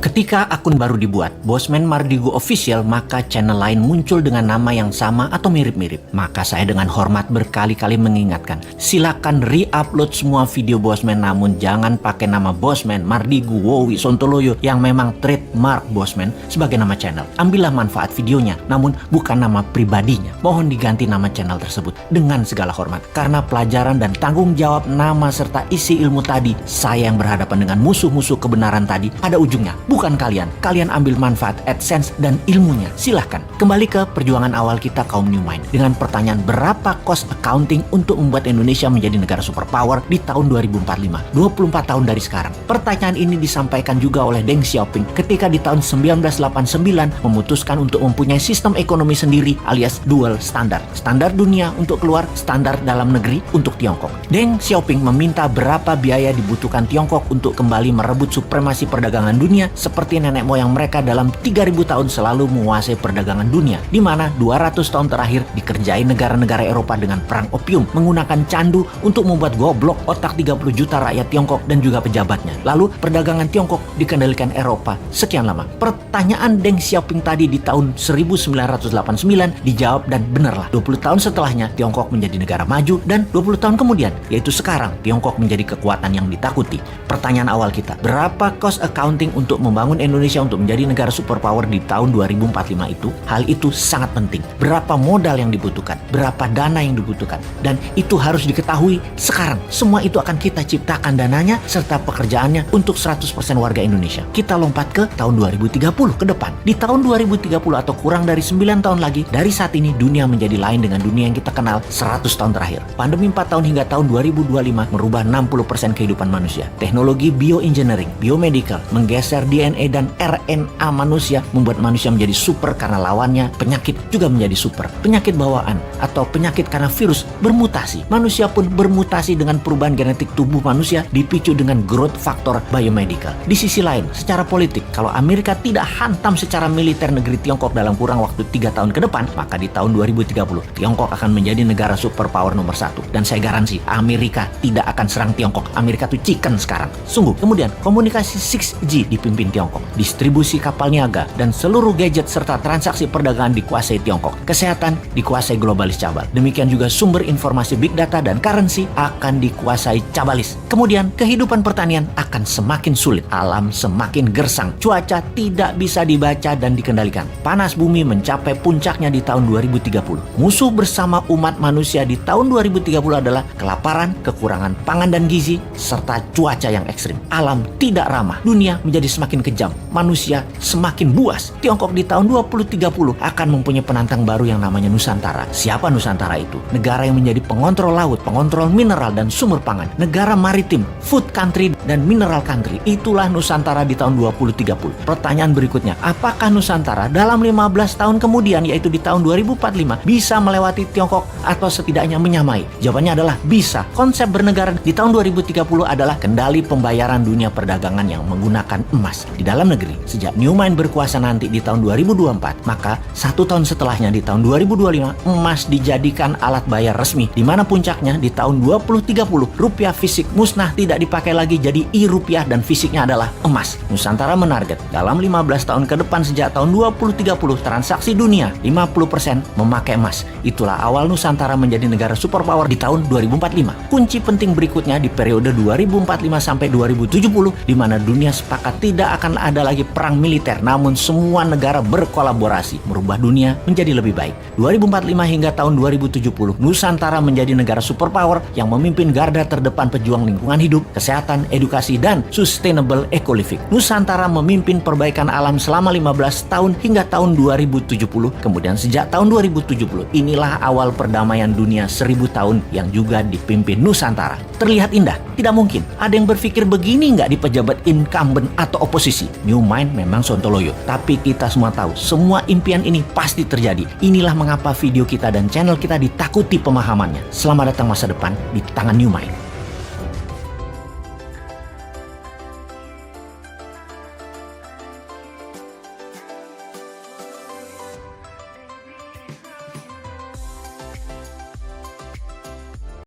Ketika akun baru dibuat, Bosman Mardigu Official, maka channel lain muncul dengan nama yang sama atau mirip-mirip. Maka saya dengan hormat berkali-kali mengingatkan, silakan re-upload semua video Bosman, namun jangan pakai nama Bosman Mardigu Wowi Sontoloyo yang memang trademark Bosman sebagai nama channel. Ambillah manfaat videonya, namun bukan nama pribadinya. Mohon diganti nama channel tersebut dengan segala hormat. Karena pelajaran dan tanggung jawab nama serta isi ilmu tadi, saya yang berhadapan dengan musuh-musuh kebenaran tadi, ada ujungnya. Bukan kalian. Kalian ambil manfaat AdSense dan ilmunya. Silahkan. Kembali ke perjuangan awal kita kaum New Mind. Dengan pertanyaan berapa cost accounting untuk membuat Indonesia menjadi negara superpower di tahun 2045. 24 tahun dari sekarang. Pertanyaan ini disampaikan juga oleh Deng Xiaoping ketika di tahun 1989 memutuskan untuk mempunyai sistem ekonomi sendiri alias dual standar. Standar dunia untuk keluar, standar dalam negeri untuk Tiongkok. Deng Xiaoping meminta berapa biaya dibutuhkan Tiongkok untuk kembali merebut supremasi perdagangan dunia seperti nenek moyang mereka dalam 3000 tahun selalu menguasai perdagangan dunia, di mana 200 tahun terakhir dikerjai negara-negara Eropa dengan perang opium, menggunakan candu untuk membuat goblok otak 30 juta rakyat Tiongkok dan juga pejabatnya. Lalu perdagangan Tiongkok dikendalikan Eropa sekian lama. Pertanyaan Deng Xiaoping tadi di tahun 1989 dijawab dan benarlah. 20 tahun setelahnya Tiongkok menjadi negara maju dan 20 tahun kemudian, yaitu sekarang, Tiongkok menjadi kekuatan yang ditakuti. Pertanyaan awal kita, berapa cost accounting untuk membangun Indonesia untuk menjadi negara superpower di tahun 2045 itu? Hal itu sangat penting. Berapa modal yang dibutuhkan? Berapa dana yang dibutuhkan? Dan itu harus diketahui sekarang. Semua itu akan kita ciptakan dananya serta pekerjaannya untuk 100% warga Indonesia. Kita lompat ke tahun 2030 ke depan. Di tahun 2030 atau kurang dari 9 tahun lagi, dari saat ini dunia menjadi lain dengan dunia yang kita kenal 100 tahun terakhir. Pandemi 4 tahun hingga tahun 2025 merubah 60% kehidupan manusia. Teknologi bioengineering, biomedical, menggeser DNA dan RNA manusia membuat manusia menjadi super karena lawannya penyakit juga menjadi super. Penyakit bawaan atau penyakit karena virus bermutasi. Manusia pun bermutasi dengan perubahan genetik tubuh manusia dipicu dengan growth factor biomedical. Di sisi lain, secara politik, kalau Amerika tidak hantam secara militer negeri Tiongkok dalam kurang waktu 3 tahun ke depan, maka di tahun 2030 Tiongkok akan menjadi negara superpower nomor 1. Dan saya garansi Amerika tidak akan serang Tiongkok. Amerika tuh chicken sekarang. Sungguh. Kemudian komunikasi 6G dipimpin Tiongkok. Distribusi kapal niaga dan seluruh gadget serta transaksi perdagangan dikuasai Tiongkok. Kesehatan dikuasai globalis cabal. Demikian juga sumber informasi big data dan currency akan dikuasai cabalis. Kemudian kehidupan pertanian akan semakin sulit. Alam semakin gersang. Cuaca tidak bisa dibaca dan dikendalikan. Panas bumi mencapai puncaknya di tahun 2030. Musuh bersama umat manusia di tahun 2030 adalah kelaparan, kekurangan pangan dan gizi, serta cuaca yang ekstrim. Alam tidak ramah. Dunia menjadi semakin kejam. Manusia semakin buas. Tiongkok di tahun 2030 akan mempunyai penantang baru yang namanya Nusantara. Siapa Nusantara itu? Negara yang menjadi pengontrol laut, pengontrol mineral dan sumber pangan. Negara maritim, food country dan mineral country. Itulah Nusantara di tahun 2030. Pertanyaan berikutnya, apakah Nusantara dalam 15 tahun kemudian, yaitu di tahun 2045, bisa melewati Tiongkok atau setidaknya menyamai? Jawabannya adalah bisa. Konsep bernegara di tahun 2030 adalah kendali pembayaran dunia perdagangan yang menggunakan emas. Di dalam negeri, sejak New Mind berkuasa nanti di tahun 2024, maka 1 tahun setelahnya di tahun 2025, emas dijadikan alat bayar resmi, di mana puncaknya di tahun 2030, rupiah fisik musnah tidak dipakai lagi jadi e-rupiah dan fisiknya adalah emas. Nusantara menarget dalam 15 tahun ke depan sejak tahun 2030, transaksi dunia 50% memakai emas. Itulah awal Nusantara menjadi negara superpower di tahun 2045. Kunci penting berikutnya di periode 2045 sampai 2070, di mana dunia sepakat tidak akan ada lagi perang militer, namun semua negara berkolaborasi merubah dunia menjadi lebih baik. 2045 hingga tahun 2070, Nusantara menjadi negara superpower yang memimpin garda terdepan pejuang lingkungan hidup, kesehatan, edukasi, dan sustainable eco-living. Nusantara memimpin perbaikan alam selama 15 tahun hingga tahun 2070. Kemudian sejak tahun 2070, inilah awal perdamaian dunia 1000 tahun yang juga dipimpin Nusantara. Terlihat indah? Tidak mungkin. Ada yang berpikir begini nggak di pejabat incumbent atau oposisi? New Mind memang sontoloyo. Tapi kita semua tahu, semua impian ini pasti terjadi. Inilah mengapa video kita dan channel kita ditakuti pemahamannya. Selamat datang masa depan di tangan New Mind.